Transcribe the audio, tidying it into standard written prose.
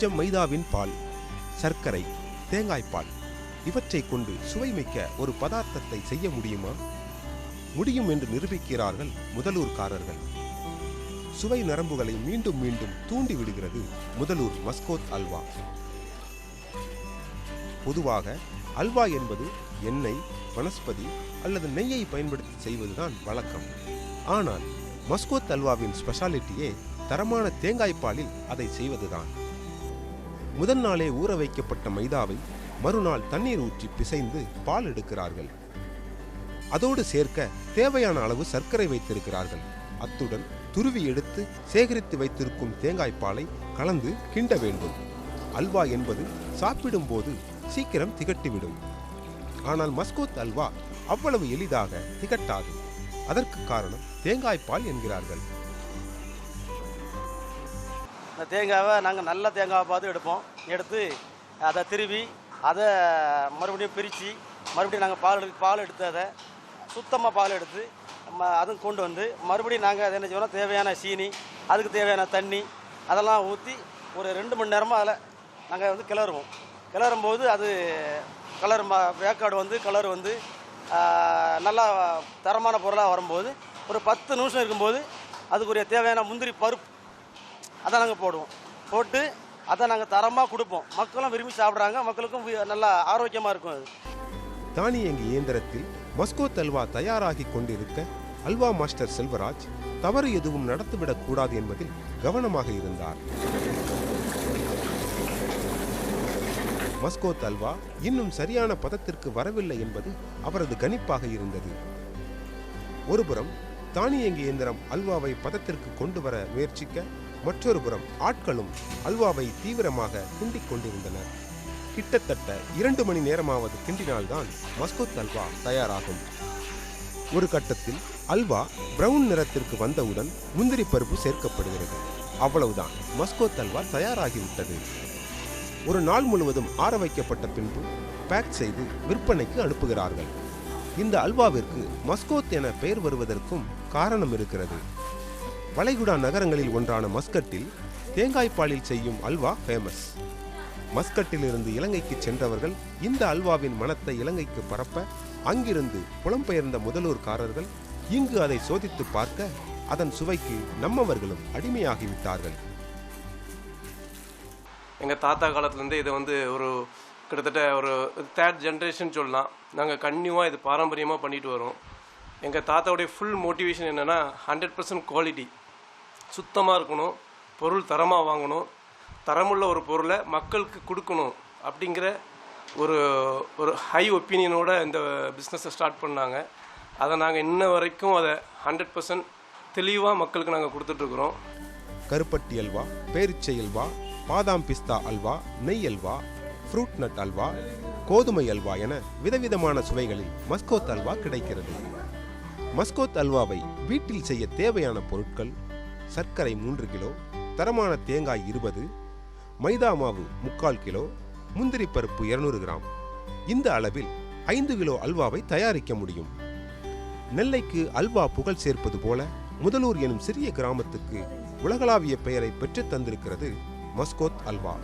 கொஞ்சம் மைதாவின் பால், சர்க்கரை, தேங்காய்பால் இவற்றை கொண்டு சுவைமிக்க ஒரு பதார்த்தத்தை செய்ய முடியுமா? முடியும் என்று நிரூபிக்கிறார்கள் முதலூர்காரர்கள். சுவை நரம்புகளை மீண்டும் மீண்டும் தூண்டி விடுகிறது முதலூர் மஸ்கோத் அல்வா. பொதுவாக அல்வா என்பது எண்ணெய், வனஸ்பதி அல்லது நெய்யை பயன்படுத்தி செய்வதுதான் வழக்கம். ஆனால் மஸ்கோத் அல்வாவின் ஸ்பெஷாலிட்டியே தரமான தேங்காய்பாலில் அதை செய்வதுதான். முதல் நாளே ஊற வைக்கப்பட்ட மைதாவை மறுநாள் தண்ணீர் ஊற்றி பிசைந்து பால் எடுக்கிறார்கள். அதோடு சேர்க்க தேவையான அளவு சர்க்கரை வைத்திருக்கிறார்கள். அத்துடன் துருவி எடுத்து சேகரித்து வைத்திருக்கும் தேங்காய்பாலை கலந்து கிண்ட வேண்டும். அல்வா என்பது சாப்பிடும் போது சீக்கிரம் திகட்டிவிடும். ஆனால் மஸ்கோத் அல்வா அவ்வளவு எளிதாக திகட்டாது. அதற்கு காரணம் தேங்காய்பால் என்கிறார்கள். இந்த தேங்காவை நாங்கள் நல்ல தேங்காவை பார்த்து எடுத்து அதை திருவி அதை மறுபடியும் பிரித்து மறுபடியும் நாங்கள் பால் எடுத்து அதை சுத்தமாக பால் எடுத்து அதுவும் கொண்டு வந்து மறுபடியும் நாங்கள் அதை என்ன செய்வோம்னா தேவையான சீனி, அதுக்கு தேவையான தண்ணி அதெல்லாம் ஊற்றி ஒரு 2 மணி நேரமாக அதில் நாங்கள் வந்து கிளறும்போது அது கலர் வேக்காடு வந்து கலர் வந்து நல்லா தரமான பொருளாக வரும்போது ஒரு 10 நிமிஷம் இருக்கும்போது அதுக்குரிய தேவையான முந்திரி பருப்பு அதை நாங்கள் போட்டு அதை நாங்கள் தரமாக கொடுப்போம். மக்களும் விரும்பி சாப்பிட்றாங்க, மக்களுக்கும் நல்லா ஆரோக்கியமாக இருக்கும். அது தானியங்கி இயந்திரத்தில் மஸ்கோத் அல்வா தயாராகி கொண்டிருக்க அல்வா மாஸ்டர் செல்வராஜ் தவறு எதுவும் நடந்துவிடக் கூடாது என்பதில் கவனமாக இருந்தார். மஸ்கோத் அல்வா இன்னும் சரியான பதத்திற்கு வரவில்லை என்பது அவரது கணிப்பாக இருந்தது. ஒருபுறம் தானியங்கி இயந்திரம் அல்வாவை பதத்திற்கு கொண்டு வர முயற்சிக்க, மற்றொரு புறம் ஆட்களும் அல்வாவை தீவிரமாக கிண்டிக் கொண்டிருந்தனர். கிட்டத்தட்ட 2 மணி நேரமாவது கிண்டினால்தான் மஸ்கோத் அல்வா தயாராகும். ஒரு கட்டத்தில் அல்வா பிரவுன் நிறத்திற்கு வந்தவுடன் முந்திரி பருப்பு சேர்க்கப்படுகிறது. அவ்வளவுதான், மஸ்கோத் அல்வா தயாராகிவிட்டது. ஒரு நாள் முழுவதும் ஆற வைக்கப்பட்ட பின்பு பேக் செய்து விற்பனைக்கு அனுப்புகிறார்கள். இந்த அல்வாவிற்கு மஸ்கோத் என பெயர் வருவதற்கும் காரணம் இருக்கிறது. வளைகுடா நகரங்களில் ஒன்றான மஸ்கட்டில் தேங்காய்பாலில் செய்யும் அல்வா ஃபேமஸ். மஸ்கட்டில் இருந்து இலங்கைக்கு சென்றவர்கள் இந்த அல்வாவின் மனத்தை இலங்கைக்கு பரப்ப அங்கிருந்து புலம்பெயர்ந்த முதலூர்காரர்கள் இங்கு அதை சோதித்து பார்க்க அதன் சுவைக்கு நம்மவர்களும் அடிமையாகிவிட்டார்கள். எங்கள் தாத்தா காலத்துலேருந்து இதை வந்து ஒரு கிட்டத்தட்ட ஒரு 3rd ஜென்ரேஷன் சொல்லலாம். நாங்கள் கன்னியூவாக இது பாரம்பரியமாக பண்ணிட்டு வரோம். எங்கள் தாத்தாவுடைய ஃபுல் மோட்டிவேஷன் என்னென்னா 100% குவாலிட்டி, சுத்தமாக இருக்கணும், பொருள் தரமாக வாங்கணும், தரமுள்ள ஒரு பொருளை மக்களுக்கு கொடுக்கணும் அப்படிங்கிற ஒரு ஹை ஒப்பீனியனோட இந்த பிஸ்னஸை ஸ்டார்ட் பண்ணாங்க. அதை நாங்கள் இன்ன வரைக்கும் அதை 100% தெளிவாக மக்களுக்கு நாங்கள் கொடுத்துட்ருக்குறோம். கருப்பட்டி அல்வா, பேரிச்சை அல்வா, பாதாம் பிஸ்தா அல்வா, நெய் அல்வா, ஃப்ரூட் நட் அல்வா, கோதுமை அல்வா என விதவிதமான சுவைகளில் மஸ்கோத் அல்வா கிடைக்கிறது. மஸ்கோத் அல்வாவை வீட்டில் செய்ய தேவையான பொருட்கள்: சர்க்கரை 3 கிலோ, தரமான தேங்காய் 20, மைதா மாவு 3/4 கிலோ, முந்திரி பருப்பு 200 கிராம். இந்த அளவில் 5 கிலோ அல்வாவை தயாரிக்க முடியும். நெல்லைக்கு அல்வா புகழ் சேர்ப்பது போல முதலூர் எனும் சிறிய கிராமத்துக்கு உலகளாவிய பெயரை பெற்றுத் தந்திருக்கிறது மஸ்கோத் அல்வா.